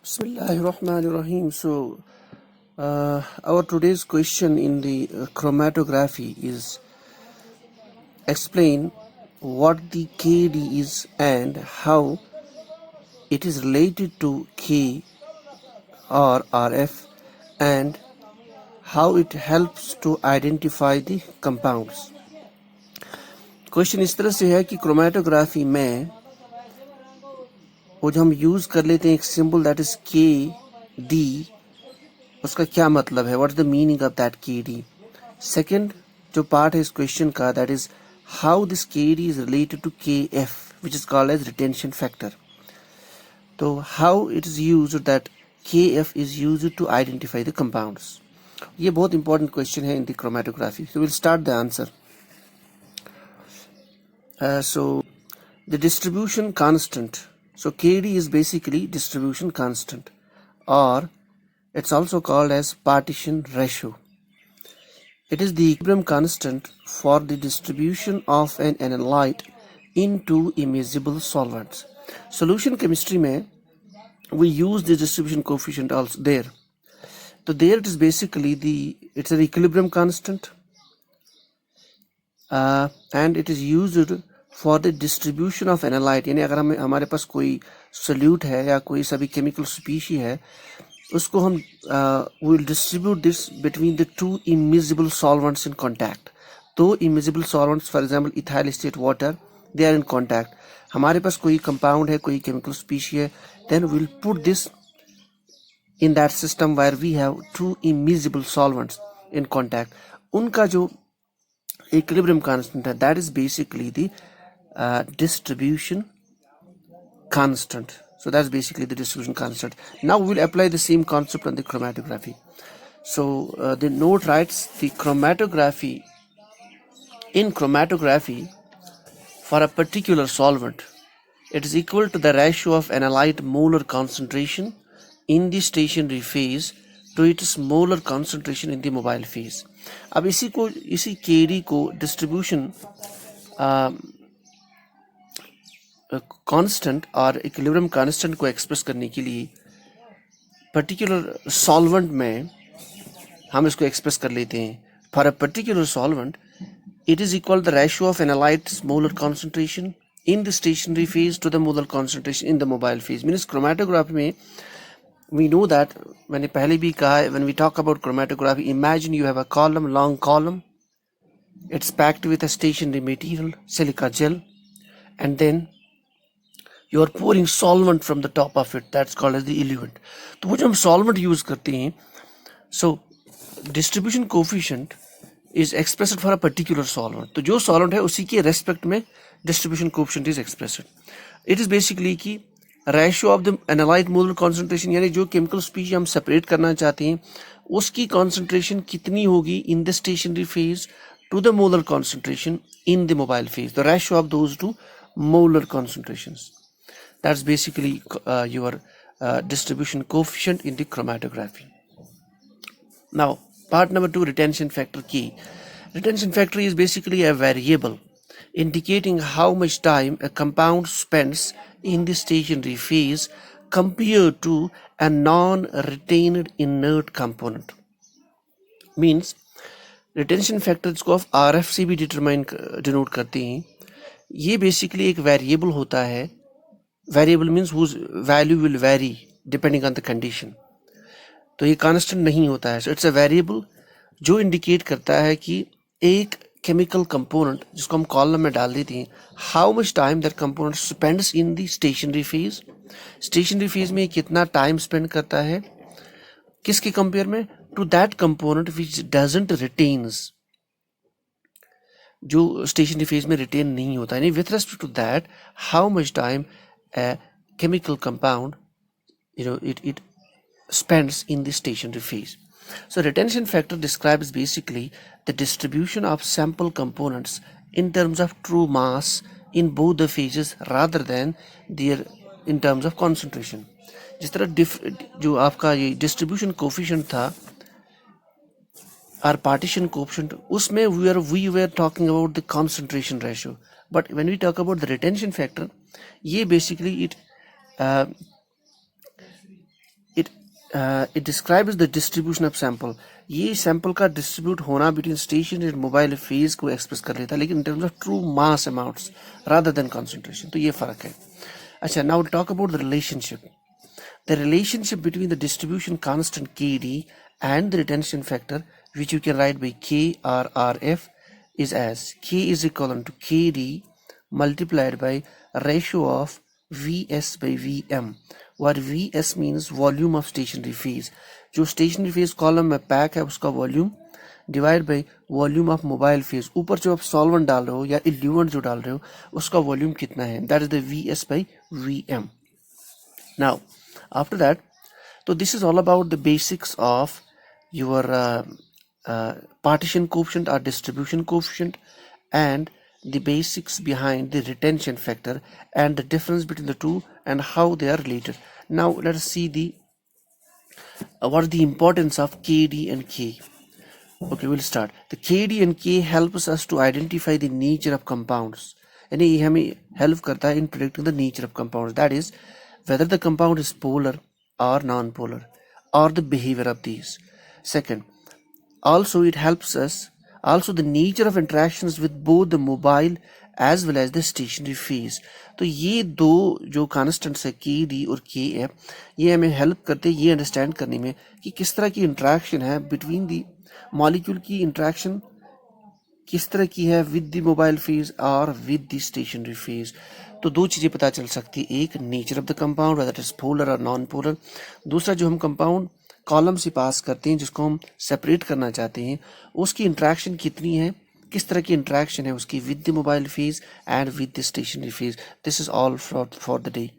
Bismillahirrahmanirrahim. Our today's question in the chromatography is explain what the KD is and how it is related to K or RF and how it helps to identify the compounds. Question इस तरह से है कि chromatography में वो जो हम use कर लेते हैं एक symbol that is K D, उसका क्या मतलब है, what is the meaning of that K D. Second जो पार्ट है इस क्वेश्चन का that is how this K D is related to K F which is called as retention factor. तो how it is use that K F is use to identify the compounds. ये बहुत important question है in the chromatography. So will start the answer. So the distribution constant. So KD is basically distribution constant, or it's also called as partition ratio. It is the equilibrium constant for the distribution of an analyte into immiscible solvents. Solution chemistry में we use the distribution coefficient also there. So there it is basically it's an equilibrium constant, and it is used for the distribution of analyte. यानी अगर हमारे पास कोई solute है या कोई सभी केमिकल स्पीशी है, उसको हम will distribute this between the two immiscible solvents in contact. तो immiscible solvents for example ethyl acetate water, they are in contact. हमारे पास कोई कंपाउंड है, कोई केमिकल स्पीशी है, then will put this in that system where we have two immiscible solvents in contact. उनका जो equilibrium constant है that is basically the distribution constant. So that's basically the distribution constant. Now we will apply the same concept on the chromatography. So the note writes the chromatography. In chromatography, for a particular solvent, it is equal to the ratio of analyte molar concentration in the stationary phase to its molar concentration in the mobile phase. अब इसी KD को distribution constant और equilibrium constant को express करने के लिए particular solvent में हम इसको एक्सप्रेस कर लेते हैं. For a particular solvent it is equal the ratio of analytes molar concentration in the stationary phase to the molar concentration in the mobile phase. Means chromatography में वी नो दैट, मैंने पहले भी कहा है, when we talk about chromatography, imagine you have a column, long column, it's packed with a stationary material, silica gel, and then you are pouring solvent from the top of it, that's called as the eluent. तो वो जो हम solvent use करते हैं, so distribution coefficient is expressed for a particular solvent. तो जो solvent है उसी के respect में distribution coefficient is expressed. It is basically कि ratio of the analyte molar concentration, यानी जो chemical species हम separate करना चाहते हैं उसकी concentration कितनी होगी in the stationary phase to the molar concentration in the mobile phase. The ratio of those two molar concentrations. That's basically your distribution coefficient in the chromatography. Now, part number 2, retention factor K. Retention factor is basically a variable indicating how much time a compound spends in the stationary phase compared to a non-retained inert component. Means retention factors को आप RF से भी denote करते हैं. ये basically एक variable होता है. Variable means whose value will vary depending on the condition. तो ये कांस्टेंट नहीं होता है. सो इट्स अ वेरिएबल जो इंडिकेट करता है कि एक केमिकल कंपोनेंट जिसको हम कॉलम में डाल देते हैं, how much time that component spends in the stationary phase. Stationary phase में कितना टाइम स्पेंड करता है, किसके कंपेयर में, to that component which doesn't retains, जो स्टेशनरी फेज में रिटेन नहीं होता. यानी with respect to that how much time a chemical compound it spends in the stationary phase. So retention factor describes basically the distribution of sample components in terms of true mass in both the phases rather than their in terms of concentration. जिस तरह जो आपका ये distribution coefficient था और partition coefficient, उसमें we were talking about the concentration ratio. But when we talk about the retention factor, ये basically it it describes the distribution of sample. ये सैंपल का डिस्ट्रीब्यूट होना between station and mobile phase को express कर लेता है, लेकिन in terms of true mass amounts rather than concentration. तो ये फर्क है। अच्छा, now talk about the relationship. The relationship between the distribution constant Kd and the retention factor, which you can write by K or Rf, is as K is equivalent to Kd multiplied by ratio of Vs by Vm, where Vs means volume of stationary phase। जो stationary phase column में pack है उसका volume divide by volume of mobile phase. ऊपर जो आप solvent डाल रहे हो या इल्यूएंट जो डाल रहे हो उसका वॉल्यूम कितना है, that is the Vs by Vm। Now, after that, so this is all about the basics of your partition coefficient or distribution coefficient, and the basics behind the retention factor and the difference between the two and how they are related. Now let us see the what is the importance of Kd and K. Okay, we'll start. The Kd and K helps us to identify the nature of compounds. यानी ये हमें help करता है in predicting the nature of compounds, that is whether the compound is polar or non-polar or the behavior of these. Second, also it helps us also the nature of interactions with both the mobile as well as the stationary phase. तो ये दो जो constants है Kd और Ka, ये हमें help करते हैं ये अंडरस्टैंड करने में कि किस तरह की इंट्रैक्शन है बिटवीन दी मॉलिक्यूल की इंट्रैक्शन किस तरह की है विद द मोबाइल फेज और विद द स्टेशनरी फेज। तो दो चीज़ें पता चल सकती है, एक nature of the compound whether it is polar और नॉन पोलर, दूसरा जो हम कंपाउंड कॉलम से पास करते हैं जिसको हम सेपरेट करना चाहते हैं उसकी इंट्रैक्शन कितनी है, किस तरह की इंट्रैक्शन है उसकी with the mobile phase and with the stationary phase. This is all for the day.